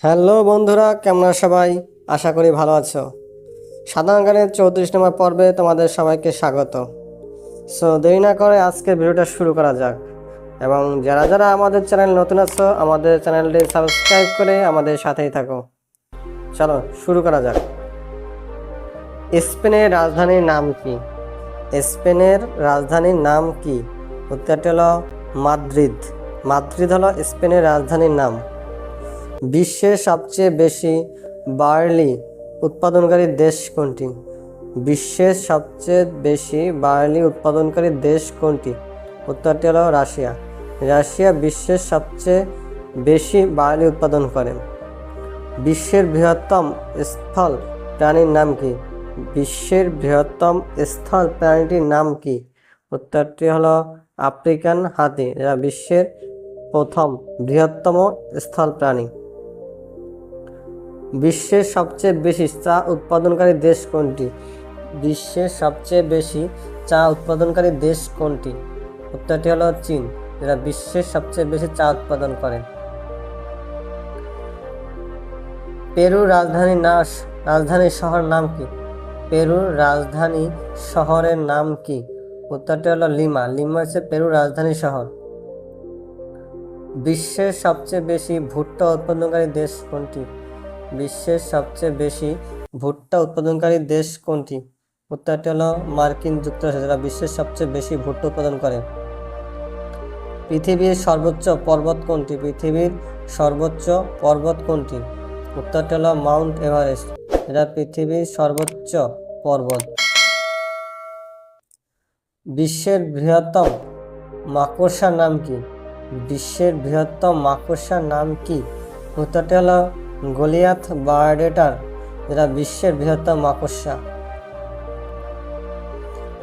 Hello বন্ধুরা, কেমন আছো সবাই? আশা করি ভালো আছো। সাধারণ জ্ঞানের 34 নম্বর পর্বে তোমাদের সবাইকে স্বাগত। দেরি না করে আজকের ভিডিওটা শুরু করা যাক। এবং যারা যারা আমাদের চ্যানেল নতুন আছো, আমাদের চ্যানেলটি সাবস্ক্রাইব করে আমাদের সাথেই থাকো। চলো শুরু করা যাক। স্পেনের রাজধানীর নাম কি? স্পেনের রাজধানীর নাম কি? উত্তরটি হলো মাদ্রিদ। মাদ্রিদ হলো স্পেনের রাজধানীর নাম। বিশ্বের সবচেয়ে বেশি বার্লি উৎপাদনকারী দেশ কোনটি? বিশ্বের সবচেয়ে বেশি বার্লি উৎপাদনকারী দেশ কোনটি? উত্তরটি হলো রাশিয়া। রাশিয়া বিশ্বের সবচেয়ে বেশি বার্লি উৎপাদন করে। বিশ্বের বৃহত্তম স্থল প্রাণীর নাম কি? বিশ্বের বৃহত্তম স্থল প্রাণীটির নাম কি? উত্তরটি হলো আফ্রিকান হাতি, যা বিশ্বের প্রথম বৃহত্তম স্থল প্রাণী। বিশ্বের সবচেয়ে বেশি চা উৎপাদনকারী দেশ কোনটি? বিশ্বের সবচেয়ে বেশি চা উৎপাদনকারী দেশ কোনটি? উত্তরটি হলো চীন, যারা বিশ্বের সবচেয়ে বেশি চা উৎপাদন করে। পেরুর রাজধানী শহর নাম কি? পেরুর রাজধানী শহরের নাম কি? উত্তরটি হলো লিমা। লিমা হচ্ছে পেরুর রাজধানী শহর। বিশ্বের সবচেয়ে বেশি ভুট্টা উৎপাদনকারী দেশ কোনটি? বিশ্বের সবচেয়ে বেশি ভুট্টা উৎপাদনকারী দেশ কোনটি? উত্তরটি হলো মার্কিন যুক্তরাষ্ট্র, যারা বিশ্বের সবচেয়ে বেশি ভুট্টা উৎপাদন করে। পৃথিবীর সর্বোচ্চ পর্বত কোনটি? পৃথিবীর সর্বোচ্চ পর্বত কোনটি? উত্তরটি হলো মাউন্ট এভারেস্ট, যেটা পৃথিবীর সর্বোচ্চ পর্বত। বিশ্বের বৃহত্তম মাকড়সার নাম কি? বিশ্বের বৃহত্তম মাকড়সার নাম কি? উত্তরটি হলো গলিয়াথ বার্ডেটার, যেটা বিশ্বের বৃহত্তম মাকড়সা।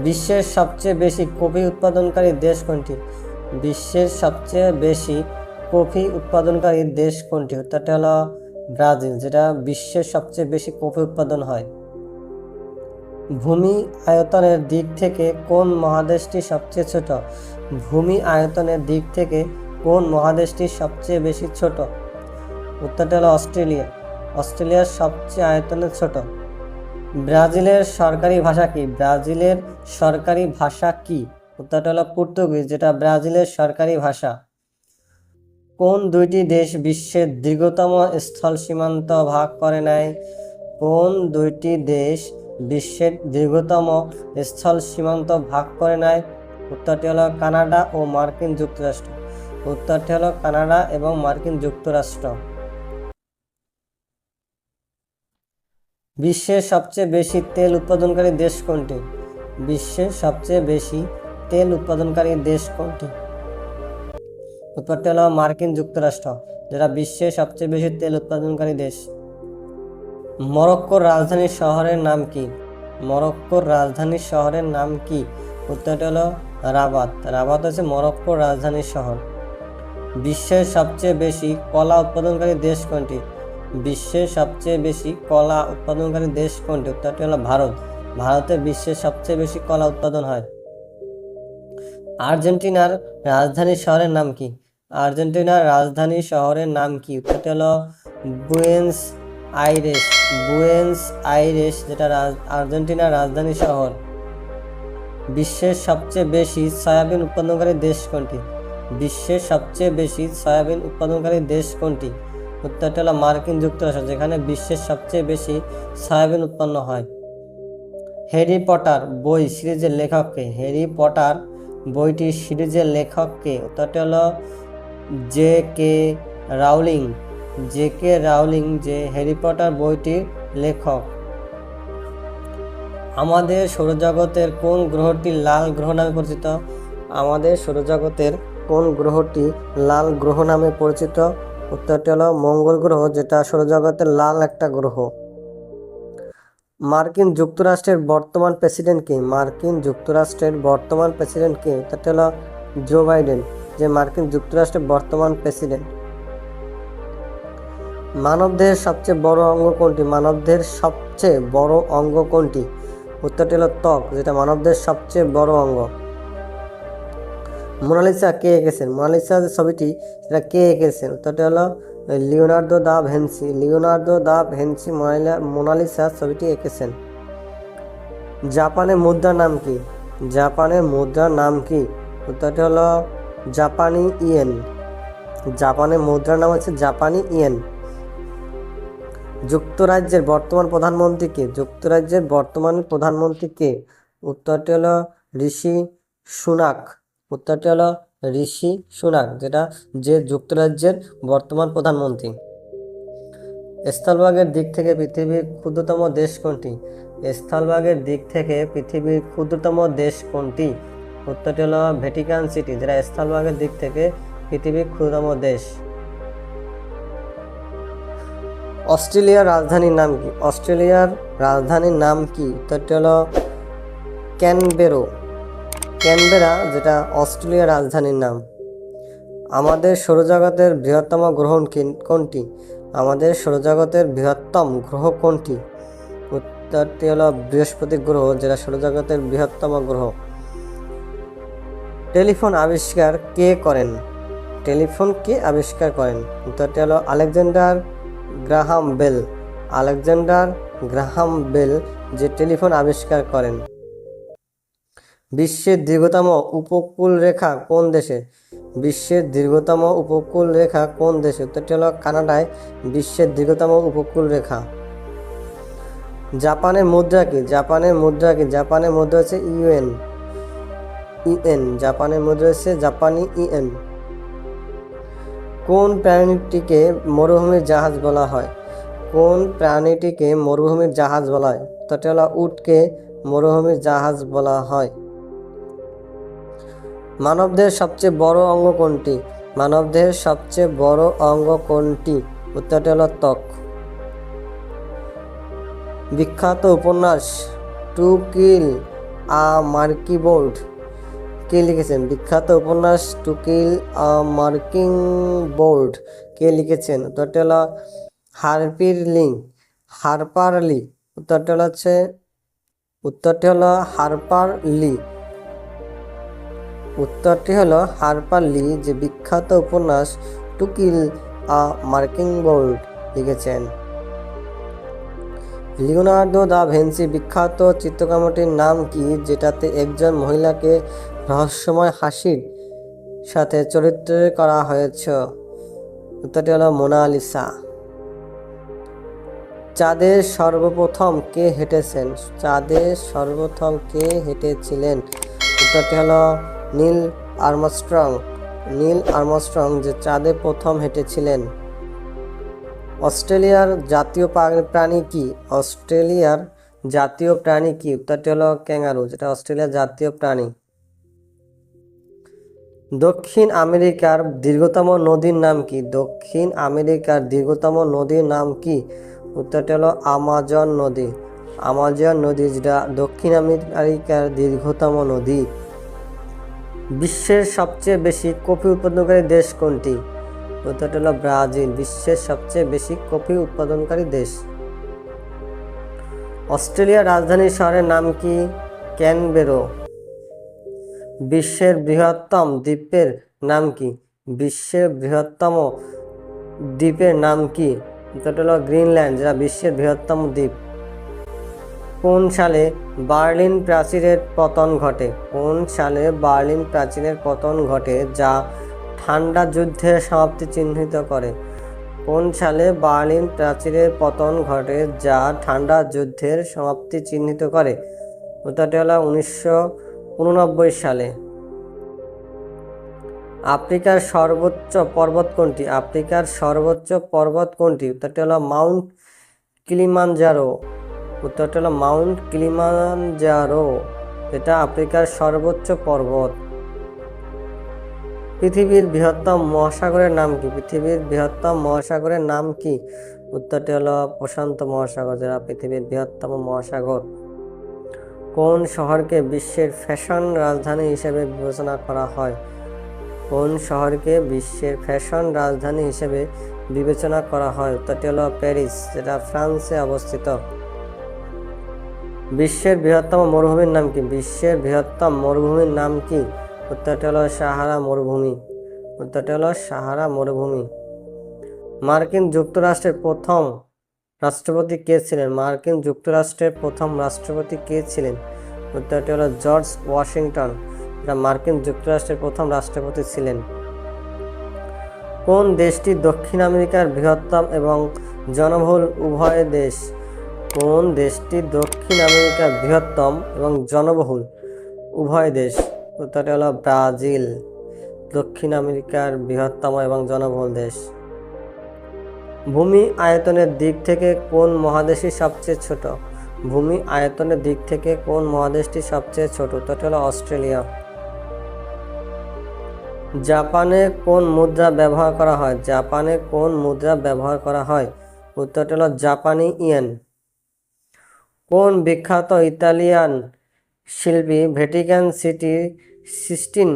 বিশ্বের সবচেয়ে বেশি কফি উৎপাদনকারী দেশ কোনটি? বিশ্বের সবচেয়ে বেশি কফি উৎপাদনকারী দেশ কোনটি? উত্তরটি হলো ব্রাজিল, যেটা বিশ্বের সবচেয়ে বেশি কফি উৎপাদন হয়। ভূমি আয়তনের দিক থেকে কোন মহাদেশটি সবচেয়ে ছোট? ভূমি আয়তনের দিক থেকে কোন মহাদেশটি সবচেয়ে বেশি ছোট? উত্তরটি হলো অস্ট্রেলিয়া। অস্ট্রেলিয়ার সবচেয়ে আয়তনে ছোট। ব্রাজিলের সরকারি ভাষা কি? ব্রাজিলের সরকারি ভাষা কি? উত্তরটি হলো পর্তুগিজ, যেটা ব্রাজিলের সরকারি ভাষা। কোন দুইটি দেশ বিশ্বের দীর্ঘতম স্থল সীমান্ত ভাগ করে নেয়? কোন দুইটি দেশ বিশ্বের দীর্ঘতম স্থল সীমান্ত ভাগ করে নেয়? উত্তরটি হলো কানাডা ও মার্কিন যুক্তরাষ্ট্র। উত্তরটি হলো কানাডা এবং মার্কিন যুক্তরাষ্ট্র। বিশ্বের সবচেয়ে বেশি তেল উৎপাদনকারী দেশ কোনটি? বিশ্বের সবচেয়ে বেশি তেল উৎপাদনকারী দেশ কোনটি? উত্তরটি হলো মার্কিন যুক্তরাষ্ট্র, যেটা বিশ্বের সবচেয়ে বেশি তেল উৎপাদনকারী দেশ। মরক্কোর রাজধানী শহরের নাম কি? মরক্কোর রাজধানী শহরের নাম কি? উত্তরটি হলো রাবাত। রাবাত হচ্ছে মরক্কোর রাজধানী শহর। বিশ্বের সবচেয়ে বেশি কলা উৎপাদনকারী দেশ কোনটি? বিশ্বের সবচেয়ে বেশি কলা উৎপাদনকারী দেশ কোনটি? উত্তরটি হলো ভারত। ভারতে বিশ্বের সবচেয়ে বেশি কলা উৎপাদন হয়। আর্জেন্টিনার রাজধানী শহরের নাম কি? আর্জেন্টিনার রাজধানী শহরের নাম কি? উত্তরটি হলো বুয়েন্স আইরেস। বুয়েন্স আইরেস, যেটা আর্জেন্টিনার রাজধানী শহর। বিশ্বের সবচেয়ে বেশি সয়াবিন উৎপাদনকারী দেশ কোনটি? বিশ্বের সবচেয়ে বেশি সয়াবিন উৎপাদনকারী দেশ কোনটি? উত্তরটি হলো মার্কিন যুক্তরাষ্ট্র, যেখানে বিশ্বের সবচেয়ে বেশি সয়াবিন উৎপন্ন হয়। হ্যারি পটার বই সিরিজের লেখক কে? হ্যারি পটার বইটি সিরিজের লেখক কে? উত্তরটি হলো জে.কে. রাউলিং। জে.কে. রাউলিং যে হ্যারি পটার বইটির লেখক। আমাদের সৌরজগতের কোন গ্রহটি লাল গ্রহ নামে পরিচিত? আমাদের সৌরজগতের কোন গ্রহটি লাল গ্রহ নামে পরিচিত? উত্তরটি হলো মঙ্গল গ্রহ, যেটা সৌরজগতের লাল একটা গ্রহ। মার্কিন যুক্তরাষ্ট্রের বর্তমান প্রেসিডেন্ট কে? মার্কিন যুক্তরাষ্ট্রের বর্তমান প্রেসিডেন্ট কে? উত্তরটি হলো জো বাইডেন, যে মার্কিন যুক্তরাষ্ট্রের বর্তমান প্রেসিডেন্ট। মানবদেহের সবচেয়ে বড় অঙ্গ কোনটি? মানবদেহের সবচেয়ে বড় অঙ্গ কোনটি? উত্তরটি হলো ত্বক, যেটা মানবদেহের সবচেয়ে বড় অঙ্গ। মোনালিসা কে এঁকেছেন? মোনালিসা যে ছবিটি, সেটা কে এঁকেছেন? উত্তরটি হলো লিওনার্দো দা ভিঞ্চি মোনালিসা ছবিটি এঁকেছেন। জাপানের মুদ্রার নাম কি? জাপানের মুদ্রার নাম কি? উত্তরটি হলো জাপানি ইয়েন। জাপানের মুদ্রার নাম হচ্ছে জাপানি ইয়েন। যুক্তরাজ্যের বর্তমান প্রধানমন্ত্রী কে? যুক্তরাজ্যের বর্তমান প্রধানমন্ত্রী কে? উত্তরটি হলো ঋষি সুনাক। উত্তরটি হলো ঋষি সুনাক, যে যুক্তরাজ্যের বর্তমান প্রধানমন্ত্রী। স্থলভাগের দিক থেকে পৃথিবীর ক্ষুদ্রতম দেশ কোনটি? স্থলভাগের দিক থেকে পৃথিবীর ক্ষুদ্রতম দেশ কোনটি? উত্তরটি হলো ভ্যাটিকান সিটি, যেটা স্থলভাগের দিক থেকে পৃথিবীর ক্ষুদ্রতম দেশ। অস্ট্রেলিয়ার রাজধানীর নাম কি? অস্ট্রেলিয়ার রাজধানীর নাম কি? উত্তরটি হলো ক্যানবেরা, যেটা অস্ট্রেলিয়ার রাজধানীর নাম। আমাদের সৌরজগতের বৃহত্তম গ্রহ কোনটি? আমাদের সৌরজগতের বৃহত্তম গ্রহ কোনটি? উত্তরটি হলো বৃহস্পতি গ্রহ, যেটা সৌরজগতের বৃহত্তম গ্রহ। টেলিফোন আবিষ্কার কে করেন? টেলিফোন কে আবিষ্কার করেন? উত্তরটি হলো Alexander Graham Bell. Alexander Graham Bell যে টেলিফোন আবিষ্কার করেন। বিশ্বের দীর্ঘতম উপকূল রেখা কোন দেশে? বিশ্বের দীর্ঘতম উপকূল রেখা কোন দেশে? উত্তরটি হলো কানাডায় বিশ্বের দীর্ঘতম উপকূল রেখা। জাপানের মুদ্রা কি? জাপানের মুদ্রা কি? জাপানের মুদ্রা হচ্ছে ইয়েন। জাপানের মুদ্রা হচ্ছে জাপানি ইয়েন। কোন প্রাণীটিকে মরুভূমির জাহাজ বলা হয়? কোন প্রাণীটিকে মরুভূমির জাহাজ বলা হয়? উত্তরটি হলো উটকে মরুভূমির জাহাজ বলা হয়। মানবদেহের সবচেয়ে বড় অঙ্গ কোনটি? মানবদেহের সবচেয়ে বড় অঙ্গ কোনটি? উত্তরটি হলো ত্বক। বিখ্যাত উপন্যাস টু কিল আ মার্কিংবার্ড কে লিখেছেন? বিখ্যাত উপন্যাস টু কিল আ মার্কিংবার্ড কে লিখেছেন? উত্তরটি হলো হারপার লি। উত্তরটি হলো হারপার লি, যে বিখ্যাত উপন্যাস টু কিল আ মার্কিংবার্ড লিখেছেন। লিওনার্দো দা ভিঞ্চি বিখ্যাত চিত্রকর্মটির নাম কি, যেটাতে একজন মহিলাকে রহস্যময় হাসির সাথে চরিত্র করা হয়েছে? উত্তরটি হলো মোনালিসা। চাঁদে সর্বপ্রথম কে হেঁটেছেন? চাঁদে সর্বপ্রথম কে হেঁটেছিলেন? উত্তরটি হলো নীল আর্মস্ট্রং যে চাঁদে প্রথম হেঁটেছিলেন। অস্ট্রেলিয়ার জাতীয় প্রাণী কি? অস্ট্রেলিয়ার জাতীয় প্রাণী কি? উত্তরটি হলো ক্যাঙ্গারু, যেটা অস্ট্রেলিয়ার জাতীয় প্রাণী। দক্ষিণ আমেরিকার দীর্ঘতম নদীর নাম কি? দক্ষিণ আমেরিকার দীর্ঘতম নদীর নাম কি? উত্তরটি হলো আমাজন নদী, যেটা দক্ষিণ আমেরিকার দীর্ঘতম নদী। বিশ্বের সবচেয়ে বেশি কফি উৎপাদনকারী দেশ কোনটি? উত্তরটি হলো ব্রাজিল, বিশ্বের সবচেয়ে বেশি কফি উৎপাদনকারী দেশ। অস্ট্রেলিয়ার রাজধানী শহরের নাম কি? ক্যানবেরা। বিশ্বের বৃহত্তম দ্বীপের নাম কি? বিশ্বের বৃহত্তম দ্বীপের নাম কি? উত্তরটি হলো গ্রিনল্যান্ড, যেটা বিশ্বের বৃহত্তম দ্বীপ। কোন সালে বার্লিন প্রাচীরের পতন ঘটে? কোন সালে বার্লিন প্রাচীরের পতন ঘটে, যা ঠান্ডা যুদ্ধের সমাপ্তি চিহ্নিত করে? কোন সালে বার্লিন প্রাচীরের পতন ঘটে, যা ঠান্ডা যুদ্ধের সমাপ্তি চিহ্নিত করে? উত্তরটি হলো 1989 সালে। আফ্রিকার সর্বোচ্চ পর্বত কোনটি? আফ্রিকার সর্বোচ্চ পর্বত কোনটি? উত্তরটি হলো মাউন্ট কিলিমানজারো। উত্তরটি হলো মাউন্ট কিলিমানজারো, এটা আফ্রিকার সর্বোচ্চ পর্বত। পৃথিবীর বৃহত্তম মহাসাগরের নাম কি? পৃথিবীর বৃহত্তম মহাসাগরের নাম কি? উত্তরটি হলো প্রশান্ত মহাসাগর, যেটা পৃথিবীর বৃহত্তম মহাসাগর। কোন শহরকে বিশ্বের ফ্যাশন রাজধানী হিসেবে বিবেচনা করা হয়? কোন শহরকে বিশ্বের ফ্যাশন রাজধানী হিসেবে বিবেচনা করা হয়? উত্তরটি হলো প্যারিস, যেটা ফ্রান্সে অবস্থিত। বিশ্বের বৃহত্তম মরুভূমির নাম কি? বিশ্বের বৃহত্তম মরুভূমির নাম কি? উত্তরটি হলো সাহারা মরুভূমি। মার্কিন যুক্তরাষ্ট্রের প্রথম রাষ্ট্রপতি কে ছিলেন? মার্কিন যুক্তরাষ্ট্রের প্রথম রাষ্ট্রপতি কে ছিলেন? উত্তরটি হলো জর্জ ওয়াশিংটন, যারা মার্কিন যুক্তরাষ্ট্রের প্রথম রাষ্ট্রপতি ছিলেন। কোন দেশটি দক্ষিণ আমেরিকার বৃহত্তম এবং জনবহুল উভয় দেশ? কোন দেশটি দক্ষিণ আমেরিকার বৃহত্তম এবং জনবহুল উভয় দেশ? উত্তরটি হলো ব্রাজিল, দক্ষিণ আমেরিকার বৃহত্তম এবং জনবহুল দেশ। ভূমি আয়তনের দিক থেকে কোন মহাদেশই সবচেয়ে ছোট? ভূমি আয়তনের দিক থেকে কোন মহাদেশটি সবচেয়ে ছোট? উত্তরটি হলো অস্ট্রেলিয়া। জাপানে কোন মুদ্রা ব্যবহার করা হয়? জাপানে কোন মুদ্রা ব্যবহার করা হয়? উত্তরটি হলো জাপানি ইয়েন। কোন বিখ্যাত ইতালিয়ান শিল্পী ভ্যাটিকান সিটি সিস্টিন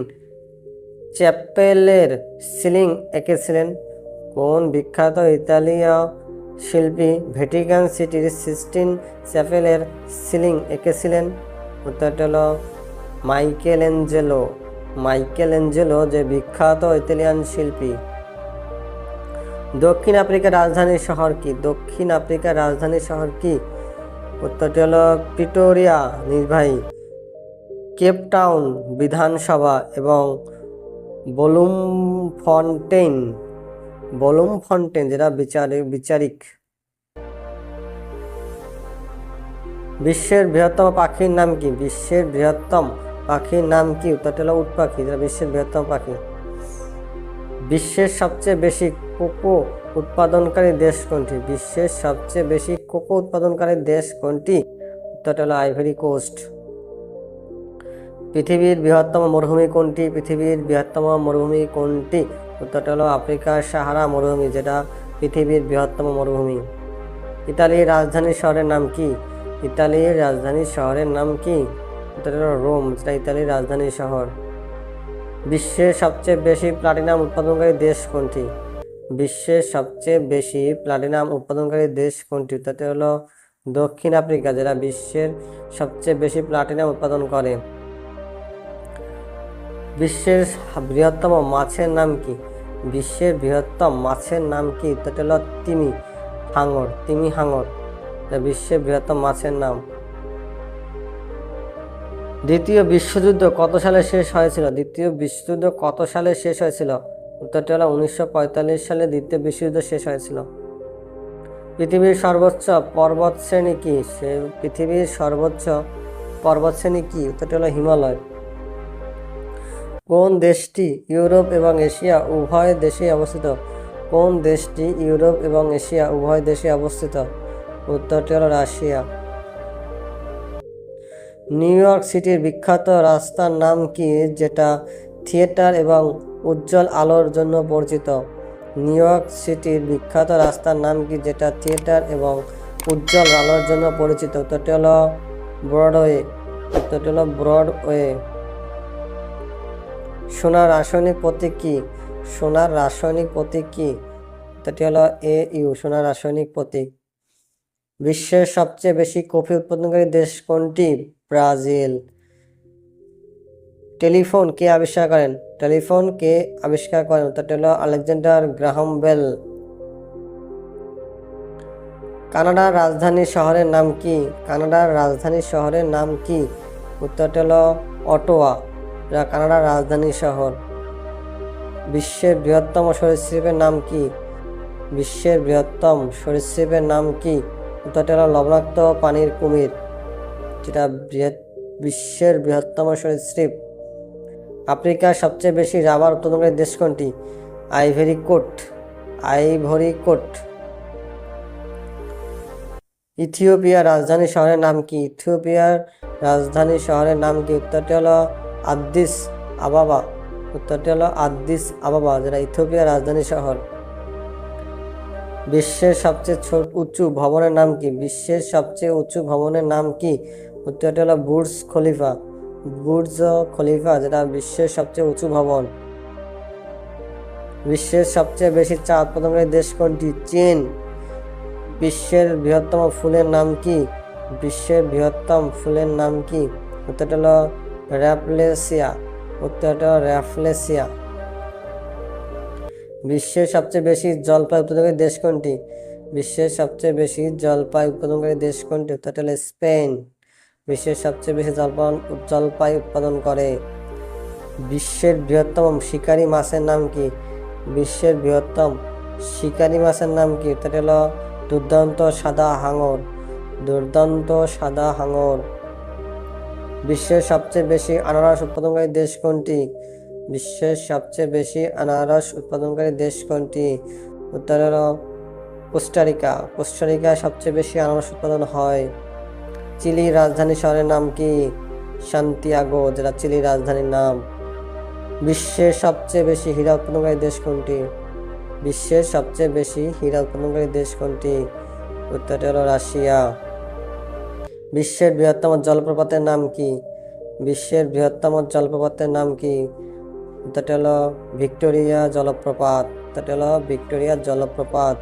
চ্যাপেলের সিলিং এঁকেছিলেন? কোন বিখ্যাত ইতালীয় শিল্পী ভ্যাটিকান সিটির সিস্টিন চ্যাপেলের সিলিং এঁকেছিলেন? উত্তরটি হলো মাইকেলেঞ্জেলো। মাইকেলেঞ্জেলো যে বিখ্যাত ইতালিয়ান শিল্পী। দক্ষিণ আফ্রিকার রাজধানী শহর কি? দক্ষিণ আফ্রিকার রাজধানী শহর কি? উত্তরটি হলো প্রিটোরিয়া নির্বাহী। কেপটাউন বিধানসভা এবং ব্লুমফন্টেন যেটা বিচারিক। বিশ্বের বৃহত্তম পাখির নাম কি? বিশ্বের বৃহত্তম পাখির নাম কি? উত্তরটি হলো উট পাখি, যেটা বিশ্বের বৃহত্তম পাখি। বিশ্বের সবচেয়ে বেশি কোকো উৎপাদনকারী দেশ কোনটি? বিশ্বের সবচেয়ে বেশি কোকো উৎপাদনকারী দেশ কোনটি? উত্তরটি হলো আইভরি কোস্ট। পৃথিবীর বৃহত্তম মরুভূমি কোনটি? পৃথিবীর বৃহত্তম মরুভূমি কোনটি? উত্তরটি হলো আফ্রিকার সাহারা মরুভূমি, যেটা পৃথিবীর বৃহত্তম মরুভূমি। ইতালির রাজধানী শহরের নাম কি? ইতালির রাজধানী শহরের নাম কি? উত্তরটি হলো রোম, যেটা ইতালির রাজধানী শহর। বিশ্বের সবচেয়ে বেশি প্লাটিনাম উৎপাদনকারী দেশ কোনটি? বিশ্বের সবচেয়ে বেশি প্লাটিনাম উৎপাদনকারী দেশ কোনটি? উত্তরটি হলো দক্ষিণ আফ্রিকা, যারা বিশ্বের সবচেয়ে বেশি প্লাটিনাম উৎপাদন করে। বিশ্বের বৃহত্তম মাছের নাম কি? বিশ্বের বৃহত্তম মাছের নাম কি? উত্তরটি হলো তিমি হাঙর, যা বিশ্বের বৃহত্তম মাছের নাম। দ্বিতীয় বিশ্বযুদ্ধ কত সালে শেষ হয়েছিল? দ্বিতীয় বিশ্বযুদ্ধ কত সালে শেষ হয়েছিল? উত্তরটি হলো 1945 সালে দ্বিতীয় বিশ্বযুদ্ধ শেষ হয়েছিল। পৃথিবীর সর্বোচ্চ পর্বতশ্রেণী কি? পৃথিবীর সর্বোচ্চ পর্বতশ্রেণী কি? উত্তরটি হলো হিমালয়। কোন দেশটি ইউরোপ এবং এশিয়া উভয় দেশে অবস্থিত? কোন দেশটি ইউরোপ এবং এশিয়া উভয় দেশে অবস্থিত? উত্তরটি হলো রাশিয়া। নিউ ইয়র্ক সিটির বিখ্যাত রাস্তার নাম কি, যেটা থিয়েটার এবং উজ্জ্বল আলোর জন্য পরিচিত? নিউ ইয়র্ক সিটির বিখ্যাত রাস্তার নাম কি, যেটা থিয়েটার এবং উজ্জ্বল আলোর জন্য পরিচিত? উত্তরটি হলো ব্রডওয়ে। উত্তরটি হলো ব্রডওয়ে। সোনার রাসায়নিক প্রতীক কি? সোনার রাসায়নিক প্রতীক কি? উত্তরটি হলো AU, সোনার রাসায়নিক প্রতীক। বিশ্বের সবচেয়ে বেশি কফি উৎপাদনকারী দেশ কোনটি? ব্রাজিল। টেলিফোন কে আবিষ্কার করেন? টেলিফোন কে আবিষ্কার করেন? উত্তরটি হলো আলেকজান্ডার গ্রাহাম বেল। কানাডার রাজধানী শহরের নাম কি? কানাডার রাজধানী শহরের নাম কি? উত্তরটি হলো অটোয়া, যা কানাডার রাজধানী শহর। বিশ্বের বৃহত্তম সরীসৃপের নাম কি? বিশ্বের বৃহত্তম সরীসৃপের নাম কি? উত্তরটি হলো লবণাক্ত পানির কুমির, যেটা বিশ্বের বৃহত্তম সরীসৃপ। আফ্রিকার সবচেয়ে বেশি রাবার উৎপাদনকারী দেশ কোনটি? Ivory coast. ইথিওপিয়ার রাজধানী শহরের নাম কি? ইথিওপিয়ার রাজধানী শহরের নাম কি? উত্তরটি হলো আদ্দিস আবাবা। উত্তরটি হলো আদ্দিস আবাবা, যেটা ইথিওপিয়ার রাজধানী শহর। বিশ্বের সবচেয়ে উঁচু ভবনের নাম কি? বিশ্বের সবচেয়ে উঁচু ভবনের নাম কি? উত্তরটি হলো বুর্জ খলিফা, যেটা বিশ্বের সবচেয়ে উঁচু ভবন। বিশ্বের সবচেয়ে বেশি চা উৎপাদনকারী দেশ কোনটি? চীন। বিশ্বের বৃহত্তম ফুলের নাম কি? বিশ্বের বৃহত্তম ফুলের নাম কি? উত্তরটি হলো র্যাফলেসিয়া। বিশ্বের সবচেয়ে বেশি জলপাই উৎপাদনকারী দেশ কোনটি? বিশ্বের সবচেয়ে বেশি জলপাই উৎপাদনকারী দেশ কোনটি? উত্তরটি হলো স্পেন। বিশ্বের সবচেয়ে বেশি জলপাই উৎপাদন করে। বিশ্বের বৃহত্তম শিকারী মাছের নাম কি? বিশ্বের বৃহত্তম শিকারী মাছের নাম কি? উত্তরটি হলো দুর্দান্ত সাদা হাঙর। দুর্দান্ত সাদা হাঙর। বিশ্বের সবচেয়ে বেশি আনারস উৎপাদনকারী দেশ কোনটি? বিশ্বের সবচেয়ে বেশি আনারস উৎপাদনকারী দেশ কোনটি? উত্তর হলো কোস্টারিকা। কোস্টারিকায় সবচেয়ে বেশি আনারস উৎপাদন হয়। চিলির রাজধানী শহরের নাম কি? সান্তিয়াগো, যেটা চিলির রাজধানীর নাম। বিশ্বের সবচেয়ে বেশি হীরা উৎপাদনকারী দেশ কোনটি? বিশ্বের সবচেয়ে বেশি হীরা উৎপাদনকারী দেশ কোনটি? উত্তরটি হলো রাশিয়া। বিশ্বের বৃহত্তম জলপ্রপাতের নাম কি? বিশ্বের বৃহত্তম জলপ্রপাতের নাম কি? উত্তরটি হলো ভিক্টোরিয়া জলপ্রপাত। উত্তরটি হলো ভিক্টোরিয়া জলপ্রপাত।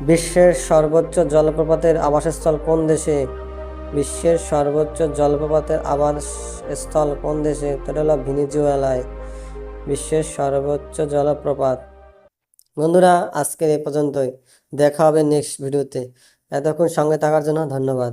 বিশ্বের সর্বোচ্চ জলপ্রপাতের আবাসস্থল কোন দেশে? বিশ্বের সর্বোচ্চ জলপ্রপাতের আবাসস্থল কোন দেশে? উত্তরটি হলো ভেনেজুয়েলায়। বিশ্বের সর্বোচ্চ জলপ্রপাত। বন্ধুরা, আজকের এই পর্যন্তই। দেখা হবে নেক্সট ভিডিওতে। এতক্ষণ সঙ্গে থাকার জন্য ধন্যবাদ।